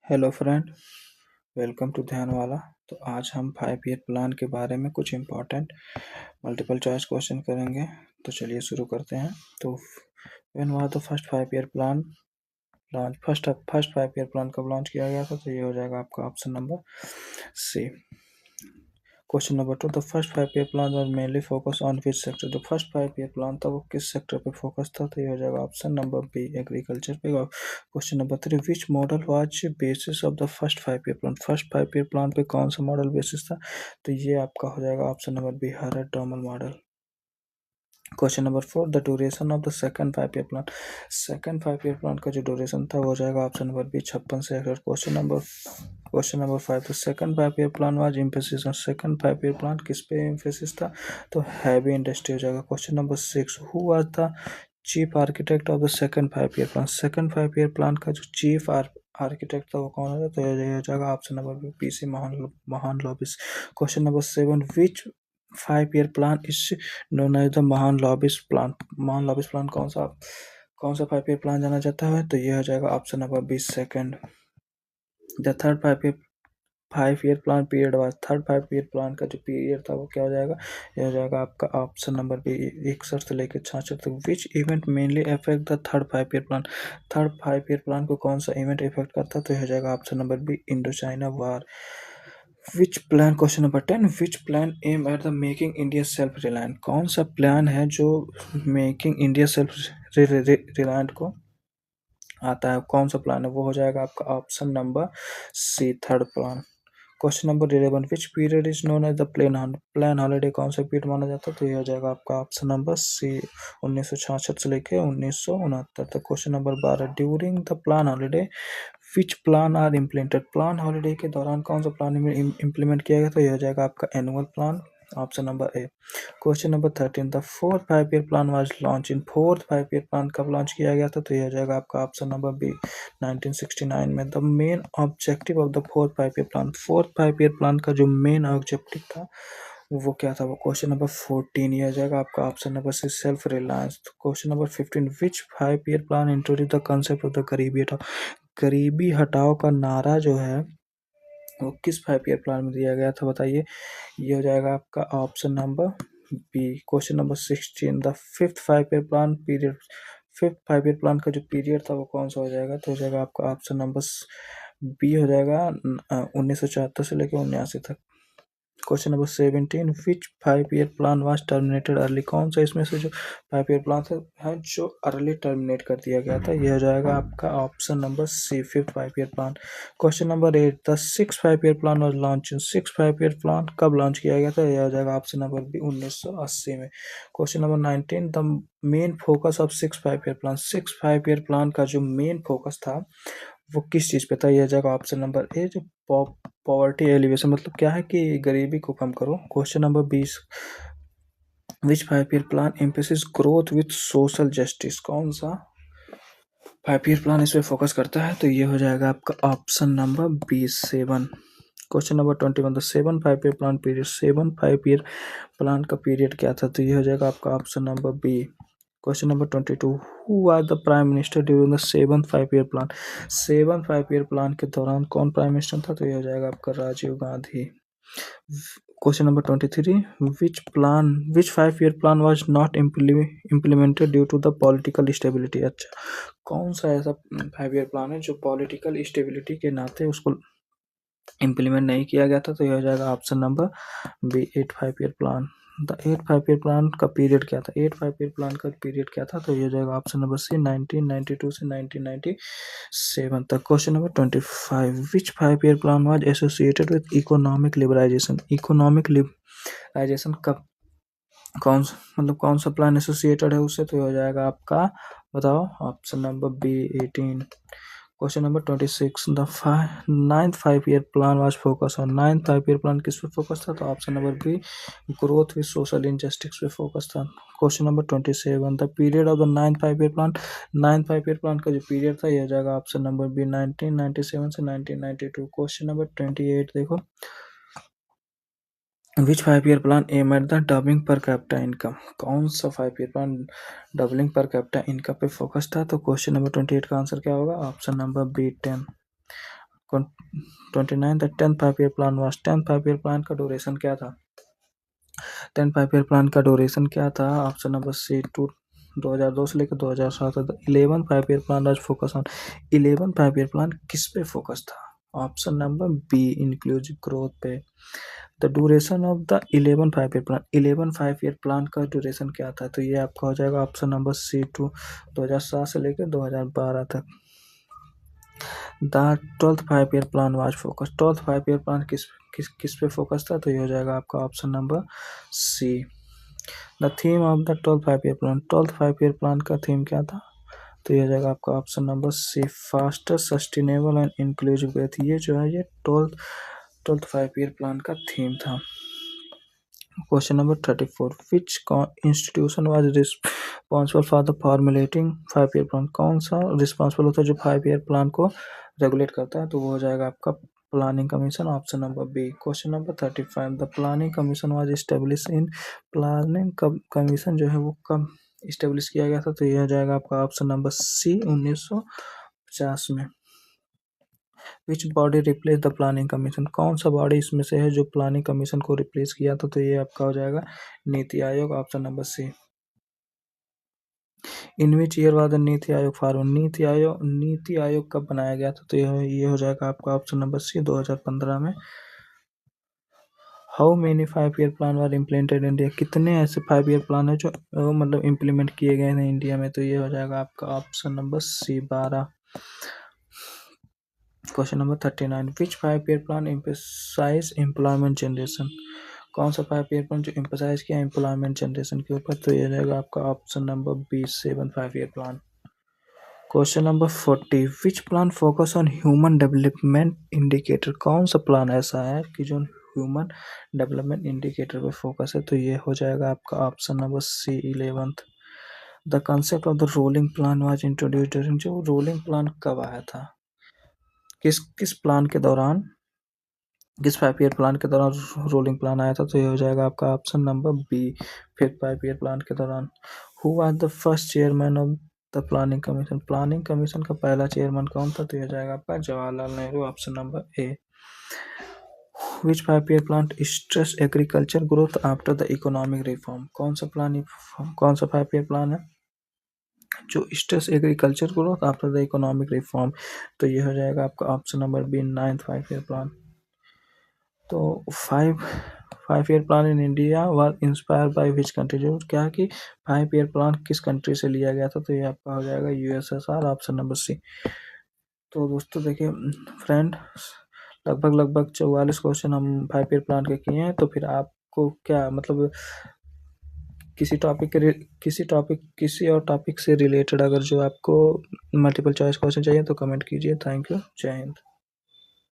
Hello friend, welcome to ध्यान वाला। तो आज हम 5 ईयर प्लान के बारे में कुछ इम्पोर्टेंट मल्टीपल चॉइस क्वेश्चन करेंगे। तो चलिए शुरू करते हैं। तो when was the first 5 year plan launch? First 5 year plan कब लॉन्च किया गया था? तो ये हो जाएगा आपका option number C. Question number 2, the first 5 year plan was mainly focus on which sector? जो फर्स्ट 5 ईयर प्लान था वो किस सेक्टर पे फोकस था? तो ये हो जाएगा ऑप्शन नंबर बी, एग्रीकल्चर पे। Question number 3, which model was basis of the first 5 year plan? First 5 year plan पे कौन सा मॉडल बेसिस था? तो ये आपका हो जाएगा option number B, Harrod Domar model. Question number 4, the duration of the second 5 year plan? Second 5 year plan का जो ड्यूरेशन था वो हो जाएगा ऑप्शन नंबर बी, 56 से 61। क्वेश्चन नंबर 5, तो second 5 year plan was emphasis on? Second 5 year plan किस पे एम्फेसिस था? तो हैवी इंडस्ट्री हो जाएगा। Question number 6, who was the chief architect of the second 5 year plan? Second 5 year plan का जो चीफ आर्किटेक्ट था वो कौन है? तो ये हो जाएगा option number B, PC Mahalanobis. Question number 7, which 5 year plan is known as the Mahalanobis plan? महान लॉबिस प्लान कौन सा 5 ईयर प्लान जाना जाता है? तो ये हो जाएगा option number B, second. The third 5 year plan period was? Third 5 year plan का जो पीरियड था वो क्या हो जाएगा? ये हो जाएगा आपका ऑप्शन नंबर बी, 61 से लेकर 66 तक। Which event mainly affect the third 5 year plan? Third 5 year plan को कौन सा इवेंट इफेक्ट करता है? तो ये हो जाएगा option number B, Indo China war. Which plan, question number 10, which plan aim at the making India self reliant? कौन सा प्लान है जो मेकिंग इंडिया सेल्फ रिलायंट को आता है? कौन सा प्लान है? वो हो जाएगा आपका option number C, third plan. Question number 11, which period is known as the plan holiday? कौन सा पीरियड माना जाता है? तो ये हो जाएगा आपका ऑप्शन नंबर सी, 1966 से लेकर 1969 तक। Question number 12, during the plan holiday which plan are implemented? Plan holiday के दौरान कौन सा प्लान इम्प्लीमेंट किया गया? तो ये हो जाएगा आपका annual plan, option number A. Question number 13, the fourth 5 year plan was launch in? Fourth 5 year plan कब लॉन्च किया गया था? तो ये हो जाएगा आपका ऑप्शन नंबर बी, 1969 में। The main objective of the fourth 5 year plan? Fourth 5 year plan का जो मेन ऑब्जेक्टिव था वो क्या था? वो क्वेश्चन नंबर 14, ये आ जाएगा आपका option number C, self reliance. Question number 15, which 5 year plan introduce the concept of the Garibi Hatao? गरीबी हटाओ का नारा जो है वो किस 5 ईयर प्लान में दिया गया था? बताइए। ये हो जाएगा आपका option number B. Question number 16, the fifth 5 year plan का जो पीरियड था वो कौन सा हो जाएगा? तो हो जाएगा आपका ऑप्शन नंबर बी, हो जाएगा 1974 से लेकर 1979 तक। Question number 17, which 5 year plan was terminated early? कौन सा इसमें से जो 5 ईयर प्लान है जो अर्ली टर्मिनेट कर दिया गया था? यह हो जाएगा आपका option number C, fifth 5 year plan. Question number 8, the six 5 year plan was launch in? Six 5 year plan कब लॉन्च किया गया था? यह हो जाएगा ऑप्शन नंबर बी, 1980 में। Question number 19, the main focus of six 5 year plan? Six 5 year plan का जो मेन फोकस था वो किस चीज़ पे था? यह जाएगा ऑप्शन नंबर ए, जो पॉवर्टी एलिवेशन, मतलब क्या है कि गरीबी को कम करो। Question number 20, which 5 year plan emphasis growth with social justice? कौन सा 5 ईयर प्लान इस पे फोकस करता है? तो ये हो जाएगा आपका option number B, 7। Question number 21, the seven 5 year plan period? Seven 5 year plan का पीरियड क्या था? तो ये हो जाएगा आपका option number B. Question number 22, who was the prime minister during the seven 5 year plan? Seven 5 year plan के दौरान कौन प्राइम मिनिस्टर था? तो ये हो जाएगा आपका Rajiv Gandhi. Question number 23, which 5 year plan was not implemented due to the political stability? अच्छा, कौन सा ऐसा 5 ईयर प्लान है जो पॉलिटिकल स्टेबिलिटी के नाते उसको इम्प्लीमेंट नहीं किया गया था? तो ये हो जाएगा option number B, 8 5 year plan. The 8 5 year plan का पीरियड क्या था? 8 5 ईयर प्लान का पीरियड क्या था? तो ये हो जाएगा ऑप्शन नंबर सी, 1992 से 1997 तक। Question number 25, which 5 year plan was associated with economic liberalisation? Economic liberalisation कब, कौन सा प्लान एसोसिएटेड है उससे? तो ये हो जाएगा आपका, बताओ, option number B, 18। Question number 26, the ninth 5 year plan was focus on? Ninth 5 year plan किस पे फोकस था? तो option number B, growth with social injustice पे फोकस था। Question number 27, the period of the ninth 5 year plan? Ninth 5 year plan का जो period था यह हो जाएगा ऑप्शन नंबर बी, 1997 से 1992। क्वेश्चन नंबर 28 देखो, which 5 year plan aim at the doubling per capita income? कौन सा 5 year plan doubling per capita income पे फोकस था? तो क्वेश्चन नंबर 28 का आंसर क्या होगा? Option number B, 10। 29 the 10th 5 year plan was 10th 5 year plan का duration क्या था? 10th 5 ईयर प्लान का ड्यूरेशन क्या था? ऑप्शन नंबर सी 2002 से लेकर 2007 तक। 11th 5 year plan was focus on. 11th 5 year plan किस पे फोकस था? Option number B inclusive growth पे। The duration of the 11 5 year plan, 11 5 year plan का ड्यूरेशन क्या था? तो ये आपका हो जाएगा ऑप्शन नंबर सी 2007 से लेकर 2012 तक। The 12th 5 year plan was focus, 12th 5 year plan किस पे फोकस था? तो ये हो जाएगा आपका option number C. The theme of the 12th 5 year plan, 12th 5 year plan का थीम क्या था? तो ये हो जाएगा आपका option number C, faster sustainable and inclusive growth. ये जो है ये 12th 5 ईयर प्लान का थीम था। Question number 34, which institution was responsible for the formulating 5 year plan? कौन सा रिस्पॉन्सिबल होता है जो 5 ईयर प्लान को रेगुलेट करता है? तो वो हो जाएगा आपका planning commission, option number B. Question number 35, the planning commission was establish in, planning commission जो है वो कब इस्टेब्लिश किया गया था? तो ये हो जाएगा आपका ऑप्शन नंबर सी, 1950 में। Which body replace the planning commission? कौन सा बॉडी इसमें से है जो प्लानिंग कमीशन को रिप्लेस किया था? तो ये आपका हो जाएगा NITI Aayog, option number C. In which year was the NITI Aayog form? NITI Aayog कब बनाया गया था? तो ये हो जाएगा आपका ऑप्शन नंबर सी, 2015 में। How many 5 year plan were implemented India? कितने ऐसे 5 ईयर प्लान है जो मतलब इम्प्लीमेंट किए गए हैं इंडिया में? तो ये हो जाएगा आपका option number C, 12। Question number 39, which 5 year plan emphasise employment generation? कौन सा 5 ईयर प्लान जो एम्फसाइज किया एम्प्लॉयमेंट जनरेशन के ऊपर? तो ये रहेगा आपका option number B, 7 5 year plan. Question number 40, which plan focus on human development indicator? कौन सा प्लान ऐसा है कि जो ह्यूमन डेवलपमेंट इंडिकेटर पे फोकस है? तो ये हो जाएगा आपका option number C, 11th। The concept of the rolling plan was introduced during, जो रोलिंग प्लान कब आया था? किस प्लान के दौरान, किस 5 ईयर प्लान के दौरान रोलिंग प्लान आया था? तो ये हो जाएगा आपका option number B, 5th 5 year plan के दौरान। Who was the first chairman of the planning commission? Planning commission का पहला चेयरमैन कौन था? तो ये हो जाएगा आपका Jawaharlal Nehru, option number A. Which 5 year plan stress agriculture growth after the economic reform? कौन सा 5 ईयर प्लान है जो stress agriculture growth after the economic reform? तो ये हो जाएगा आपका option number B, 9th 5 year plan. तो 5 year plan in India were inspire by which country? जो क्या कि 5 ईयर प्लान किस कंट्री से लिया गया था? तो ये आपका हो जाएगा यूएसएसआर, ऑप्शन नंबर सी। तो दोस्तों देखिए फ्रेंड, लगभग 44 क्वेश्चन हम 5 ईयर प्लान के किए हैं। तो फिर आपको क्या मतलब किसी और टॉपिक से रिलेटेड अगर जो आपको मल्टीपल चॉइस क्वेश्चन चाहिए तो कमेंट कीजिए। थैंक यू, जय हिंद।